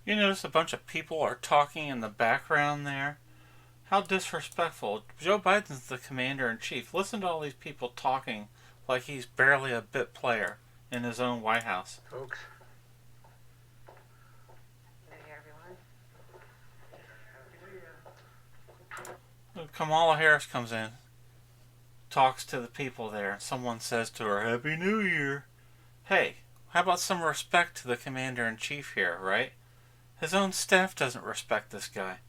You notice a bunch of people are talking in the background there? How disrespectful. Joe Biden's the commander-in-chief. Listen to all these people talking like he's barely a bit player in his own White House. Folks. Hey, everyone. Kamala Harris comes in, talks to the people there, and someone says to her, Happy New Year. Hey, how about some respect to the commander-in-chief here, right? His own staff doesn't respect this guy.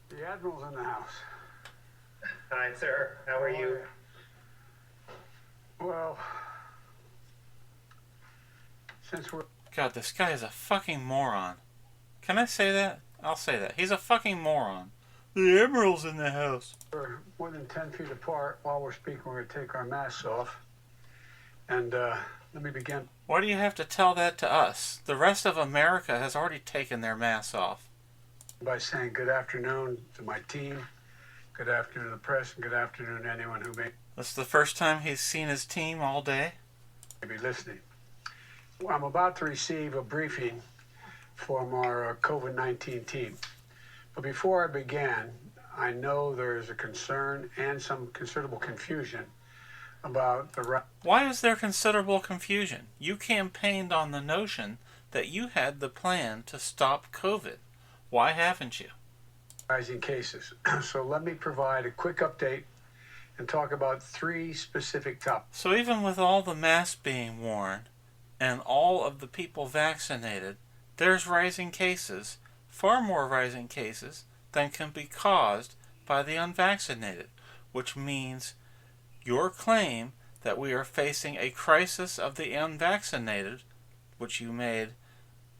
The Admiral's in the house. Hi, sir. How are you? Well, since we're God, this guy is a fucking moron. Can I say that? I'll say that. He's a fucking moron. The Admiral's in the house. more than 10 feet apart, while we're speaking, we're going to take our masks off. And let me begin. Why do you have to tell that to us? The rest of America has already taken their masks off. By saying good afternoon to my team, good afternoon to the press, and good afternoon to anyone who may This is the first time he's seen his team all day. be listening. Well, I'm about to receive a briefing from our COVID-19 team. But before I begin, I know there's a concern and some considerable confusion about the Why is there considerable confusion? You campaigned on the notion that you had the plan to stop COVID. Why haven't you? rising cases. So let me provide a quick update and talk about 3 specific topics. So even with all the masks being worn and all of the people vaccinated, there's rising cases, far more rising cases than can be caused by the unvaccinated, which means your claim that we are facing a crisis of the unvaccinated, which you made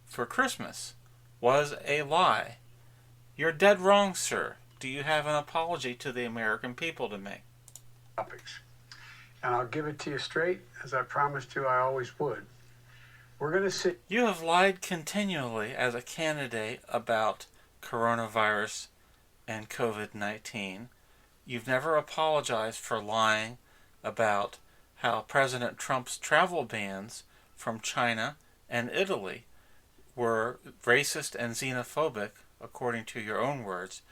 for Christmas, was a lie. You're dead wrong, sir. Do you have an apology to the American people to make? Topics. And I'll give it to you straight, as I promised you I always would. We're going to see. You have lied continually as a candidate about coronavirus and COVID-19. You've never apologized for lying about how President Trump's travel bans from China and Italy were racist and xenophobic, according to your own words.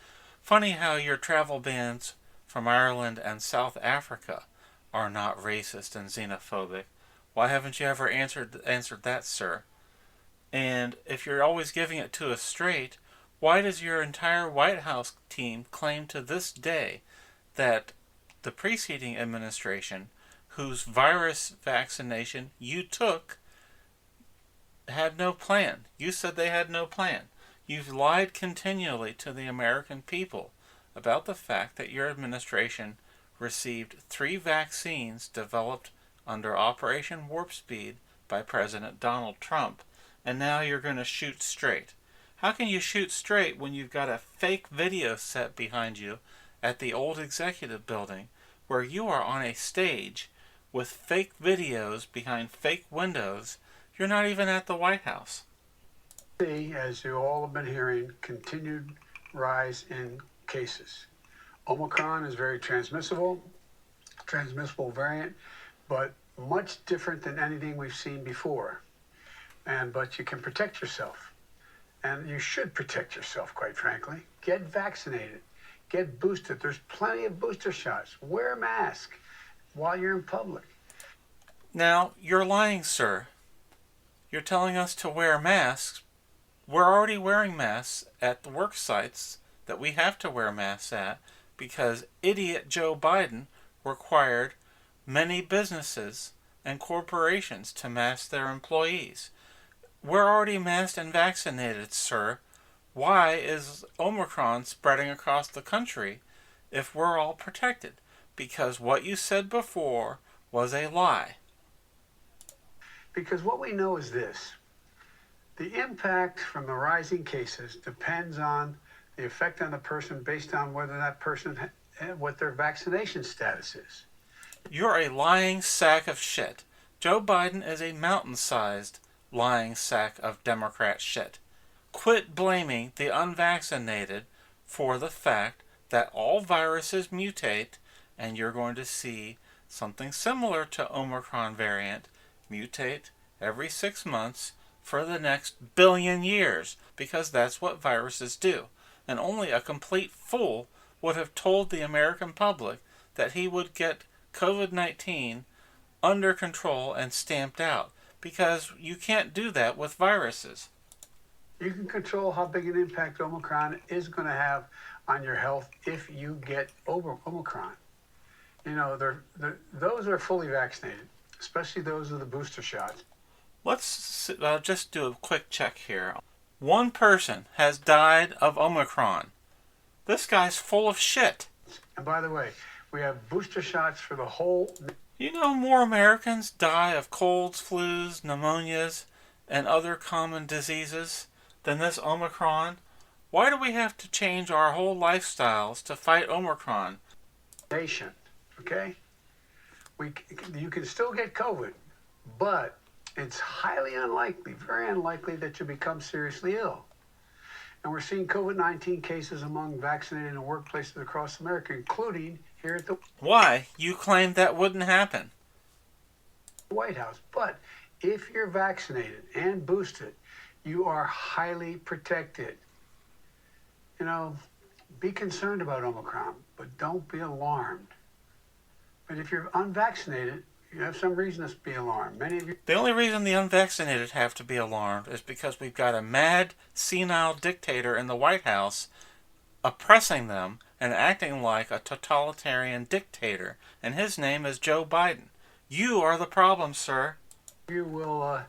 Funny how your travel bans from Ireland and South Africa are not racist and xenophobic. Why haven't you ever answered that, sir? And if you're always giving it to us straight, why does your entire White House team claim to this day that the preceding administration, whose virus vaccination you took, had no plan? You said they had no plan. You've lied continually to the American people about the fact that your administration received 3 vaccines developed under Operation Warp Speed by President Donald Trump, and now you're going to shoot straight. How can you shoot straight when you've got a fake video set behind you at the old executive building where you are on a stage with fake videos behind fake windows? You're not even at the White House. As you all have been hearing, continued rise in cases. Omicron is very transmissible variant, but much different than anything we've seen before. But you can protect yourself. And you should protect yourself, quite frankly. Get vaccinated. Get boosted. There's plenty of booster shots. Wear a mask while you're in public. Now, you're lying, sir. You're telling us to wear masks. We're already wearing masks at the work sites that we have to wear masks at because idiot Joe Biden required many businesses and corporations to mask their employees. We're already masked and vaccinated, sir. Why is Omicron spreading across the country if we're all protected? Because what you said before was a lie. Because what we know is this. The impact from the rising cases depends on the effect on the person based on whether that person, what their vaccination status is. You're a lying sack of shit. Joe Biden is a mountain-sized lying sack of Democrat shit. Quit blaming the unvaccinated for the fact that all viruses mutate and you're going to see something similar to Omicron variant mutate every 6 months for the next billion years, because that's what viruses do. And only a complete fool would have told the American public that he would get COVID-19 under control and stamped out, because you can't do that with viruses. You can control how big an impact Omicron is going to have on your health if you get over Omicron. You know, those are fully vaccinated, especially those with the booster shots. Let's just do a quick check here. One person has died of Omicron. This guy's full of shit. And by the way, we have booster shots for the whole... You know, more Americans die of colds, flus, pneumonias, and other common diseases than this Omicron. Why do we have to change our whole lifestyles to fight Omicron? Nation, okay? You can still get COVID, but it's highly unlikely, very unlikely that you become seriously ill. And we're seeing COVID-19 cases among vaccinated in workplaces across America, including here at the Why? You claimed that wouldn't happen. White House. But if you're vaccinated and boosted, you are highly protected. You know, be concerned about Omicron, but don't be alarmed. But if you're unvaccinated, you have some reason to be alarmed. Many of you... The only reason the unvaccinated have to be alarmed is because we've got a mad, senile dictator in the White House oppressing them and acting like a totalitarian dictator, and his name is Joe Biden. You are the problem, sir. You will,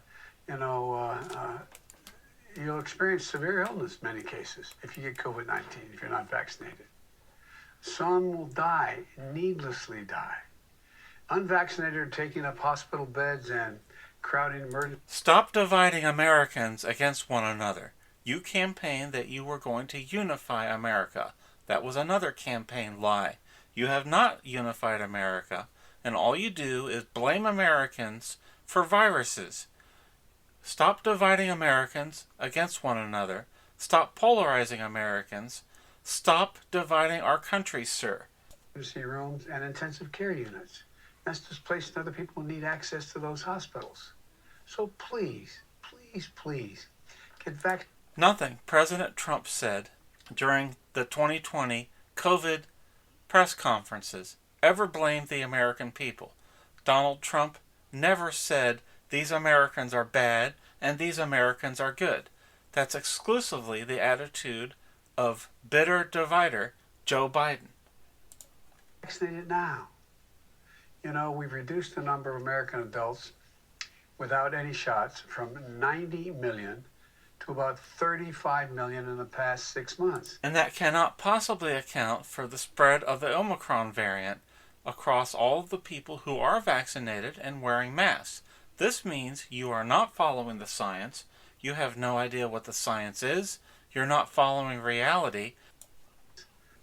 you'll experience severe illness in many cases if you get COVID-19, if you're not vaccinated. Some will die, needlessly die. Unvaccinated are taking up hospital beds and crowding emergency... Stop dividing Americans against one another. You campaigned that you were going to unify America. That was another campaign lie. You have not unified America, and all you do is blame Americans for viruses. Stop dividing Americans against one another. Stop polarizing Americans. Stop dividing our country, sir. Emergency rooms and intensive care units. That's displacing other people who need access to those hospitals. So please, please, please, get vaccinated. Nothing President Trump said during the 2020 COVID press conferences ever blamed the American people. Donald Trump never said these Americans are bad and these Americans are good. That's exclusively the attitude of bitter divider Joe Biden. Vaccinated now. You know, we've reduced the number of American adults without any shots from 90 million to about 35 million in the past 6 months. And that cannot possibly account for the spread of the Omicron variant across all of the people who are vaccinated and wearing masks. This means you are not following the science. You have no idea what the science is. You're not following reality.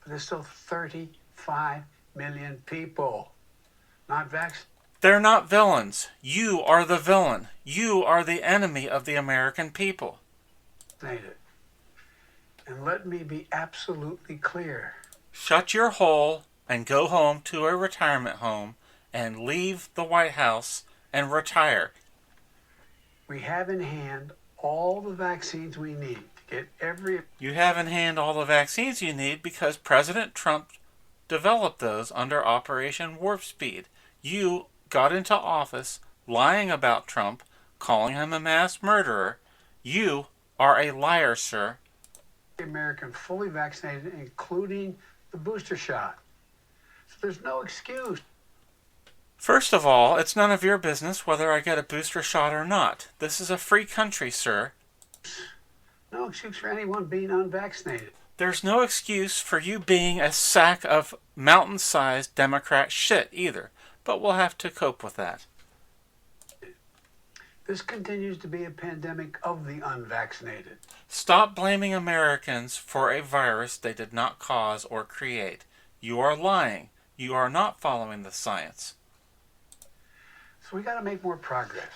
But there's still 35 million people not vaccinated. They're not villains. You are the villain. You are the enemy of the American people. And let me be absolutely clear. Shut your hole and go home to a retirement home and leave the White House and retire. We have in hand all the vaccines we need to get every... You have in hand all the vaccines you need because President Trump developed those under Operation Warp Speed. You got into office lying about Trump, calling him a mass murderer. You are a liar, sir. American fully vaccinated, including the booster shot. So there's no excuse. First of all, it's none of your business whether I get a booster shot or not. This is a free country, sir. No excuse for anyone being unvaccinated. There's no excuse for you being a sack of mountain-sized Democrat shit either. But we'll have to cope with that. This continues to be a pandemic of the unvaccinated. Stop blaming Americans for a virus they did not cause or create. You are lying. You are not following the science. So we got to make more progress.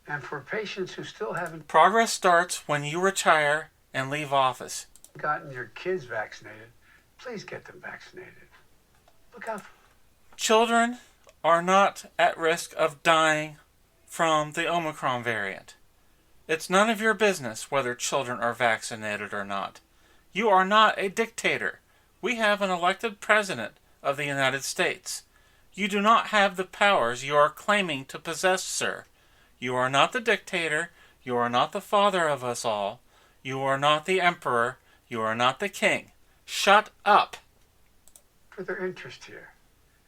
And for patients who still haven't... Progress starts when you retire and leave office. ...gotten your kids vaccinated, please get them vaccinated. Look out. Children are not at risk of dying from the Omicron variant. It's none of your business whether children are vaccinated or not. You are not a dictator. We have an elected president of the United States. You do not have the powers you are claiming to possess, sir. You are not the dictator. You are not the father of us all. You are not the emperor. You are not the king. Shut up. For their interest here.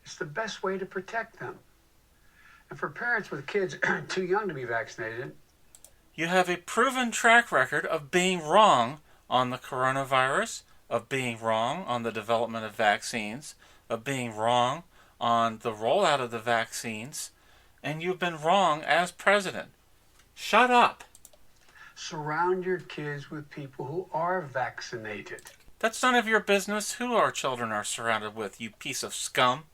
It's the best way to protect them. And for parents with kids too young to be vaccinated, you have a proven track record of being wrong on the coronavirus, of being wrong on the development of vaccines, of being wrong on the rollout of the vaccines, and you've been wrong as president. Shut up. Surround your kids with people who are vaccinated. That's none of your business who our children are surrounded with, you piece of scum.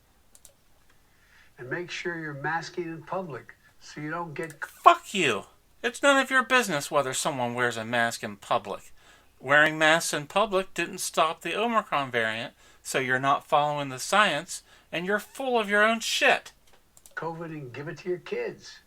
And make sure you're masking in public so you don't get... Fuck you. It's none of your business whether someone wears a mask in public. Wearing masks in public didn't stop the Omicron variant, so you're not following the science, and you're full of your own shit. COVID and give it to your kids.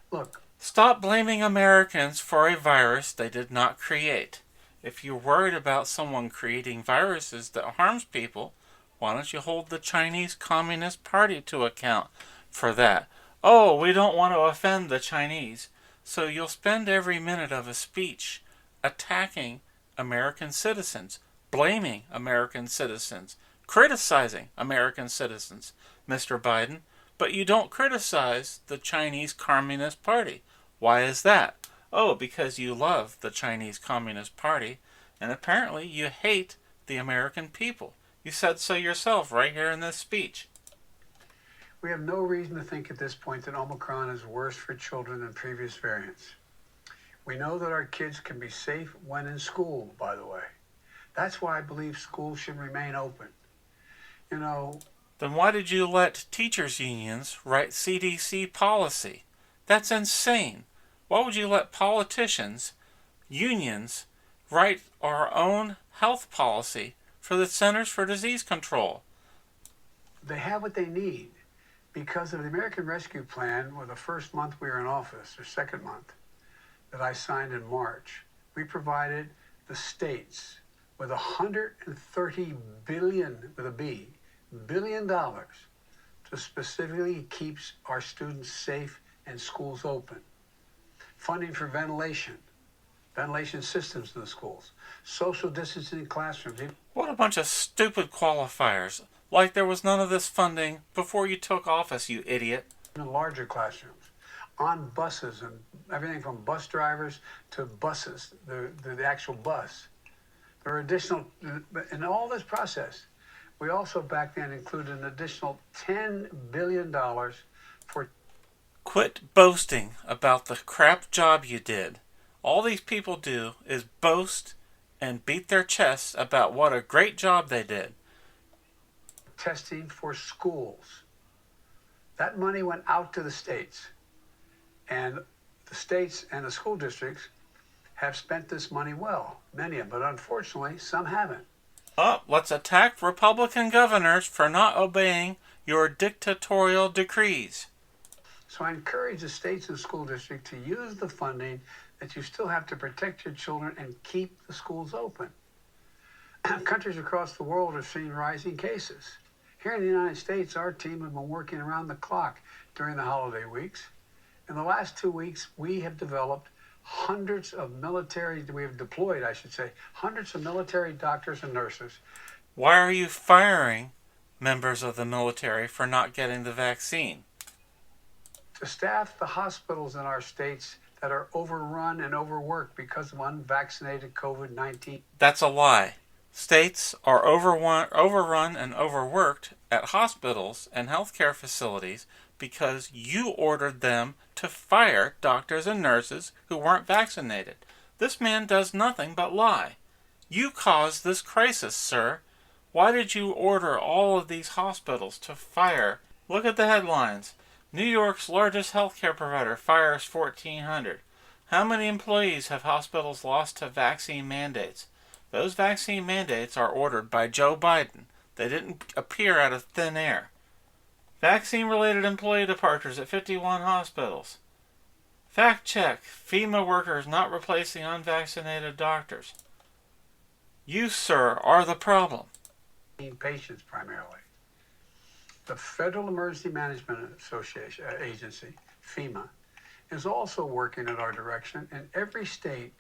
Look. Stop blaming Americans for a virus they did not create. If you're worried about someone creating viruses that harms people, why don't you hold the Chinese Communist Party to account for that? Oh, we don't want to offend the Chinese. So you'll spend every minute of a speech attacking American citizens, blaming American citizens, criticizing American citizens, Mr. Biden, but you don't criticize the Chinese Communist Party. Why is that? Oh, because you love the Chinese Communist Party, and apparently you hate the American people. You said so yourself right here in this speech. We have no reason to think at this point that Omicron is worse for children than previous variants. We know that our kids can be safe when in school, by the way. That's why I believe schools should remain open. You know... Then why did you let teachers' unions write CDC policy? That's insane. Why would you let politicians, unions, write our own health policy for the Centers for Disease Control? They have what they need because of the American Rescue Plan, or the first month we were in office, or second month, that I signed in March. We provided the states with $130 billion, with a B, $billion to specifically keep our students safe and schools open. Funding for ventilation systems in the schools, social distancing in classrooms. What a bunch of stupid qualifiers. Like there was none of this funding before you took office, you idiot. In larger classrooms, on buses, and everything from bus drivers to buses, the actual bus. There are additional, in all this process, we also back then included an additional $10 billion for... Quit boasting about the crap job you did. All these people do is boast and beat their chests about what a great job they did. Testing for schools. That money went out to the states. And the states and the school districts have spent this money well. Many of them, but unfortunately, some haven't. Oh, let's attack Republican governors for not obeying your dictatorial decrees. So I encourage the states and school districts to use the funding that you still have to protect your children and keep the schools open. Countries across the world are seeing rising cases. Here in the United States, our team has been working around the clock during the holiday weeks. In the last 2 weeks, we have developed hundreds of military doctors and nurses. Why are you firing members of the military for not getting the vaccine? To staff the hospitals in our states that are overrun and overworked because of unvaccinated COVID-19. That's a lie. States are overrun and overworked at hospitals and healthcare facilities because you ordered them to fire doctors and nurses who weren't vaccinated. This man does nothing but lie. You caused this crisis, sir. Why did you order all of these hospitals to fire? Look at the headlines. New York's largest healthcare provider fires 1,400. How many employees have hospitals lost to vaccine mandates? Those vaccine mandates are ordered by Joe Biden. They didn't appear out of thin air. Vaccine-related employee departures at 51 hospitals. Fact check. FEMA workers not replacing unvaccinated doctors. You, sir, are the problem. Patients primarily. The Federal Emergency Management Association Agency, FEMA, is also working in our direction in every state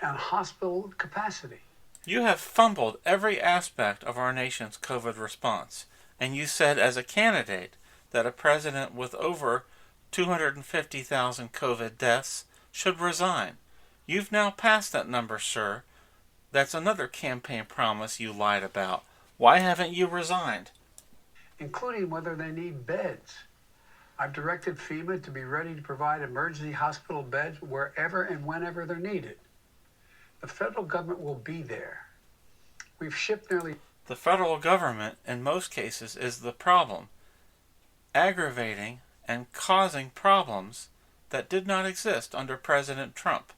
on hospital capacity. You have fumbled every aspect of our nation's COVID response, and you said as a candidate that a president with over 250,000 COVID deaths should resign. You've now passed that number, sir. That's another campaign promise you lied about. Why haven't you resigned? Including whether they need beds. I've directed FEMA to be ready to provide emergency hospital beds wherever and whenever they're needed. The federal government will be there. We've shipped nearly... The federal government, in most cases, is the problem, aggravating and causing problems that did not exist under President Trump.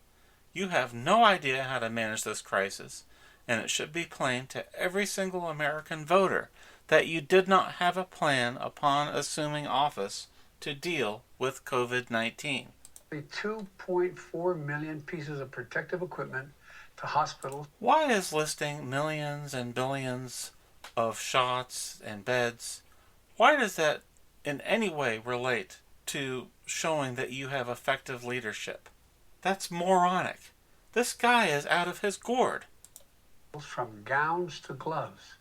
You have no idea how to manage this crisis, and it should be plain to every single American voter that you did not have a plan upon assuming office to deal with COVID-19. 2.4 million pieces of protective equipment to hospitals. Why is listing millions and billions of shots and beds, why does that in any way relate to showing that you have effective leadership? That's moronic. This guy is out of his gourd. From gowns to gloves.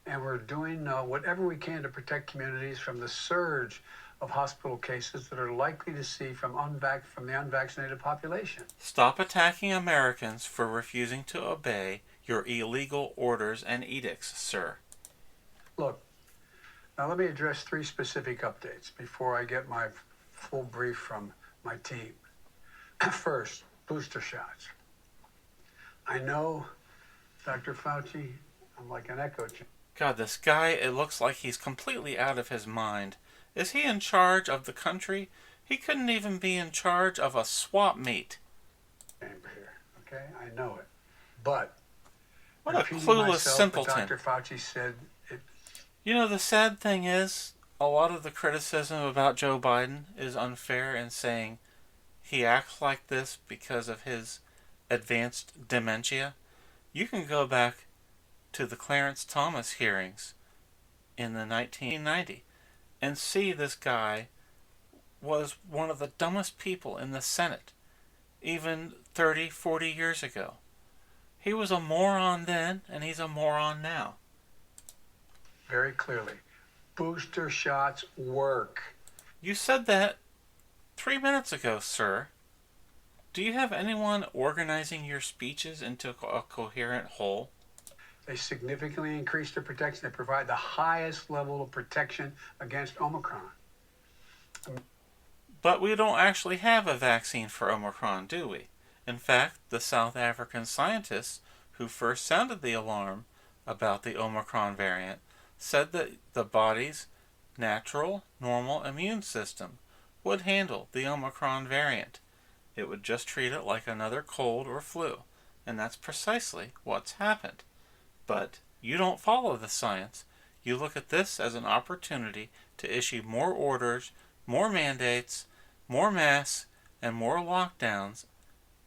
And we're doing whatever we can to protect communities from the surge of hospital cases that are likely to see from the unvaccinated population. Stop attacking Americans for refusing to obey your illegal orders and edicts, sir. Look, now let me address 3 specific updates before I get my full brief from my team. First, booster shots. I know, Dr. Fauci, I'm like an echo chamber. God, this guy, it looks like he's completely out of his mind. Is he in charge of the country? He couldn't even be in charge of a swap meet. Here, okay? I know it. But what a clueless simpleton. Dr. Fauci said it. You know, the sad thing is, a lot of the criticism about Joe Biden is unfair in saying he acts like this because of his advanced dementia. You can go back to the Clarence Thomas hearings in the 1990 and see this guy was one of the dumbest people in the Senate, even 30, 40 years ago. He was a moron then, and he's a moron now. Very clearly, booster shots work. You said that 3 minutes ago, sir. Do you have anyone organizing your speeches into a coherent whole? They significantly increase their protection. They provide the highest level of protection against Omicron. But we don't actually have a vaccine for Omicron, do we? In fact, the South African scientists who first sounded the alarm about the Omicron variant said that the body's natural, normal immune system would handle the Omicron variant. It would just treat it like another cold or flu, and that's precisely what's happened. But you don't follow the science. You look at this as an opportunity to issue more orders, more mandates, more masks, and more lockdowns,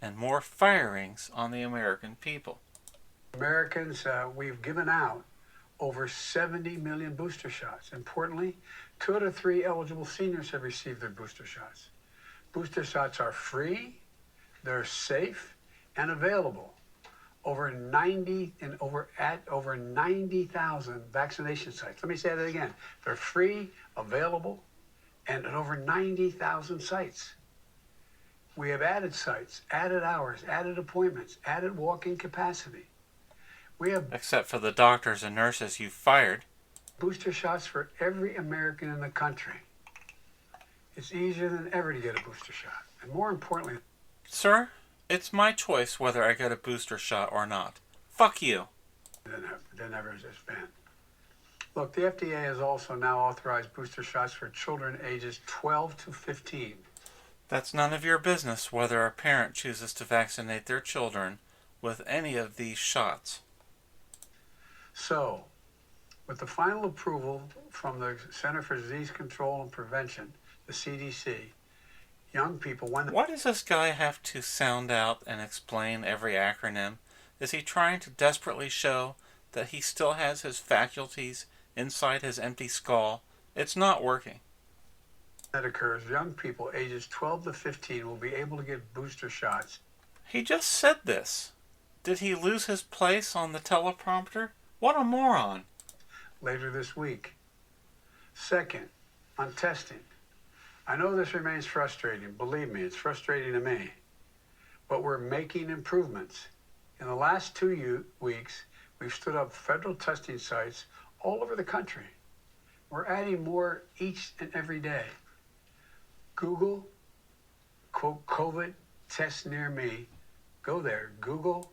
and more firings on the American people. Americans, we've given out over 70 million booster shots. Importantly, 2 out of 3 eligible seniors have received their booster shots. Booster shots are free, they're safe, and available. Over 90,000 vaccination sites. Let me say that again. They're free, available, and at over 90,000 sites. We have added sites, added hours, added appointments, added walk-in capacity. We have... Except for the doctors and nurses you fired. Booster shots for every American in the country. It's easier than ever to get a booster shot. And more importantly... Sir, it's my choice whether I get a booster shot or not. Fuck you. Than ever has been. Look, the FDA has also now authorized booster shots for children ages 12 to 15. That's none of your business whether a parent chooses to vaccinate their children with any of these shots. So, with the final approval from the Center for Disease Control and Prevention, the CDC, young people when Why does this guy have to sound out and explain every acronym? Is he trying to desperately show that he still has his faculties inside his empty skull? It's not working. that occurs, young people ages 12 to 15 will be able to get booster shots. He just said this. Did he lose his place on the teleprompter? What a moron. Later this week. Second, on testing. I know this remains frustrating. Believe me, it's frustrating to me. But we're making improvements. In the last 2 weeks, we've stood up federal testing sites all over the country. We're adding more each and every day. Google, quote, COVID test near me. Go there. Google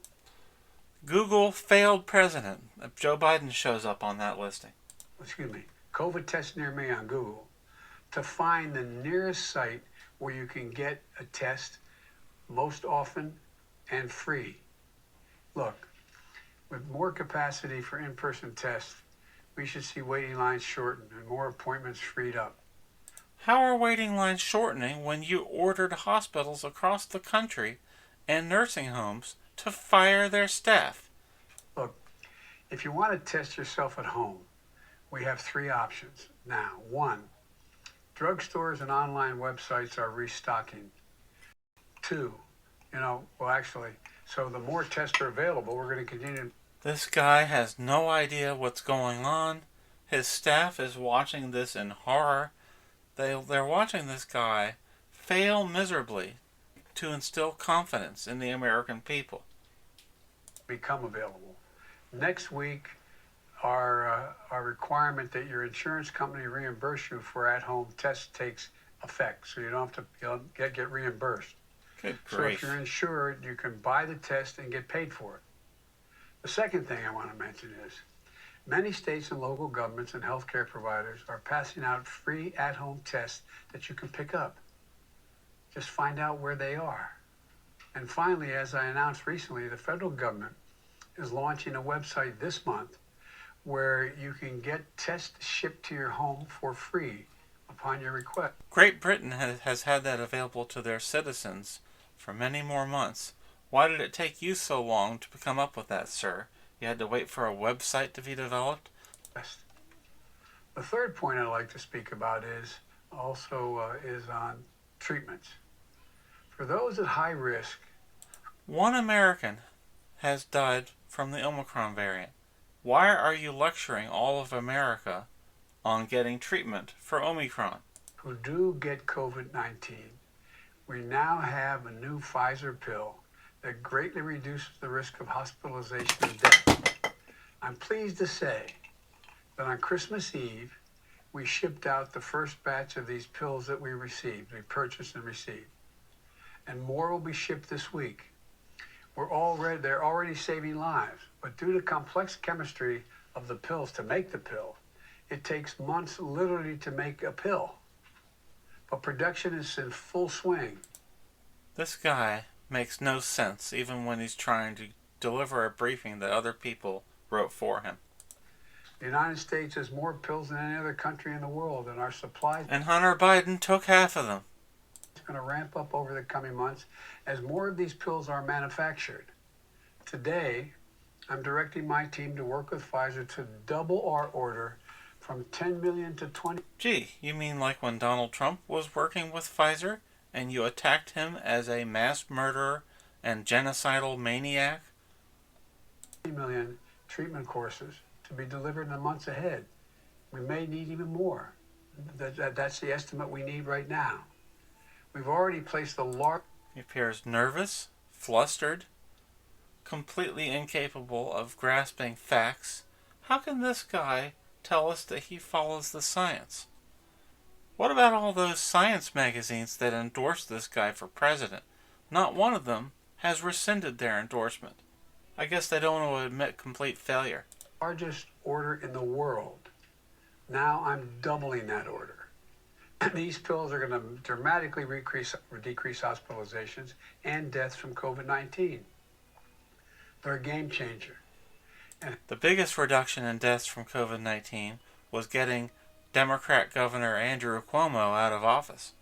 failed president. Joe Biden shows up on that listing. COVID test near me on Google to find the nearest site where you can get a test most often and free. Look, with more capacity for in-person tests, we should see waiting lines shortened and more appointments freed up. How are waiting lines shortening when you ordered hospitals across the country and nursing homes to fire their staff? Look, if you want to test yourself at home, we have 3 options now. 1, drugstores and online websites are restocking. 2, so the more tests are available, we're going to continue. This guy has no idea what's going on. His staff is watching this in horror. They're watching this guy fail miserably to instill confidence in the American people. Become available. Next week, our requirement that your insurance company reimburse you for at-home tests takes effect, so you don't have to get reimbursed. Good So grief. if you're insured, you can buy the test and get paid for it. The second thing I want to mention is many states and local governments and healthcare providers are passing out free at-home tests that you can pick up. Just find out where they are. And finally, as I announced recently, the federal government is launching a website this month where you can get tests shipped to your home for free upon your request. Great Britain has had that available to their citizens for many more months. Why did it take you so long to come up with that, sir? You had to wait for a website to be developed? The third point I'd like to speak about is on treatments. For those at high risk, 1 American has died from the Omicron variant. Why are you lecturing all of America on getting treatment for Omicron? who do get COVID-19, we now have a new Pfizer pill that greatly reduces the risk of hospitalization and death. I'm pleased to say that on Christmas Eve, we shipped out the first batch of these pills that we purchased and received. And more will be shipped this week. They're already saving lives, but due to complex chemistry of the pills to make the pill, it takes months literally to make a pill. But production is in full swing. This guy makes no sense even when he's trying to deliver a briefing that other people wrote for him. The United States has more pills than any other country in the world, and our supply And Hunter Biden took half of them. is going to ramp up over the coming months as more of these pills are manufactured. Today, I'm directing my team to work with Pfizer to double our order from 10 million to 20 Gee, you mean like when Donald Trump was working with Pfizer and you attacked him as a mass murderer and genocidal maniac? million treatment courses to be delivered in the months ahead. We may need even more. That's the estimate we need right now. We've already placed the large... He appears nervous, flustered, completely incapable of grasping facts. How can this guy tell us that he follows the science? What about all those science magazines that endorse this guy for president? Not one of them has rescinded their endorsement. I guess they don't want to admit complete failure. Largest order in the world. Now I'm doubling that order. These pills are going to dramatically decrease hospitalizations and deaths from COVID-19. They're a game changer. The biggest reduction in deaths from COVID-19 was getting Democrat Governor Andrew Cuomo out of office.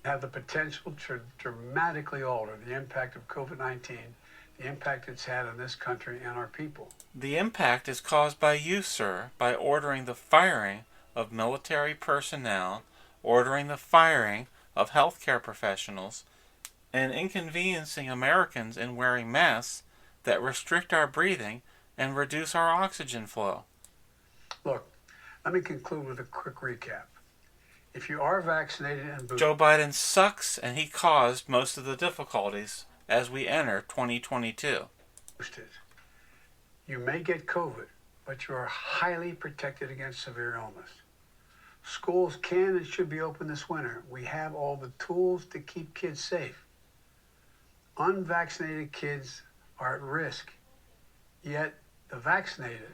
have the potential to dramatically alter the impact of COVID-19, the impact it's had on this country and our people. The impact is caused by you, sir, by ordering the firing of military personnel, ordering the firing of healthcare professionals, and inconveniencing Americans in wearing masks that restrict our breathing and reduce our oxygen flow. Look, let me conclude with a quick recap. If you are vaccinated and boosted, Joe Biden sucks, and he caused most of the difficulties as we enter 2022. you may get COVID, but you are highly protected against severe illness. Schools can and should be open this winter. We have all the tools to keep kids safe. Unvaccinated kids are at risk, yet the vaccinated.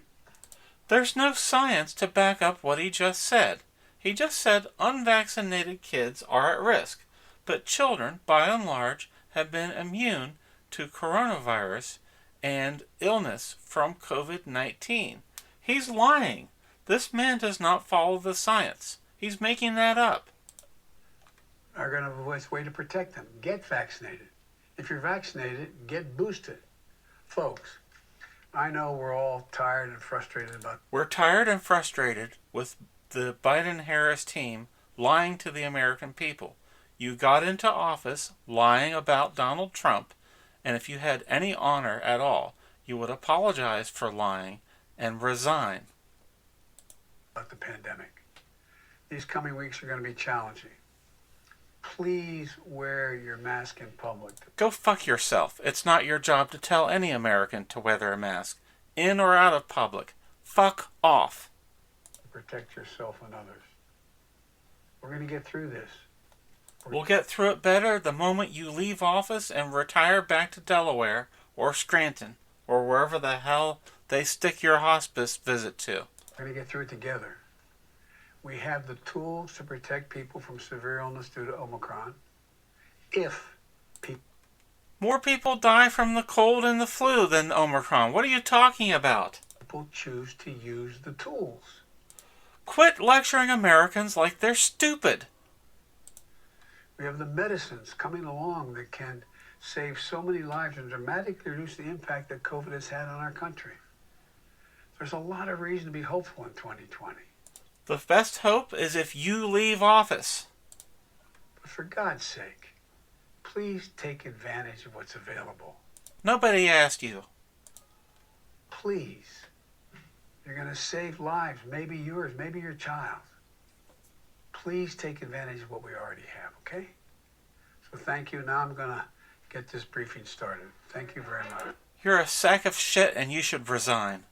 There's no science to back up what he just said. He just said unvaccinated kids are at risk, but children, by and large, have been immune to coronavirus and illness from COVID-19. He's lying. This man does not follow the science. He's making that up. Are going to have a way to protect them. Get vaccinated. If you're vaccinated, get boosted. Folks, I know we're all tired and frustrated about. We're tired and frustrated with the Biden-Harris team lying to the American people. You got into office lying about Donald Trump, and if you had any honor at all, you would apologize for lying and resign. About the pandemic. These coming weeks are going to be challenging. Please wear your mask in public. Go fuck yourself. It's not your job to tell any American to wear a mask, in or out of public. Fuck off. Protect yourself and others. We're going to get through this. We'll get through it better the moment you leave office and retire back to Delaware or Scranton or wherever the hell they stick your hospice visit to. We're going to get through it together. We have the tools to protect people from severe illness due to Omicron. If people... More people die from the cold and the flu than Omicron. What are you talking about? People choose to use the tools. Quit lecturing Americans like they're stupid. We have the medicines coming along that can save so many lives and dramatically reduce the impact that COVID has had on our country. There's a lot of reason to be hopeful in 2020. The best hope is if you leave office. But for God's sake, please take advantage of what's available. Nobody asked you. Please. You're going to save lives, maybe yours, maybe your child. Please take advantage of what we already have, okay? So thank you. Now I'm going to get this briefing started. Thank you very much. You're a sack of shit and you should resign.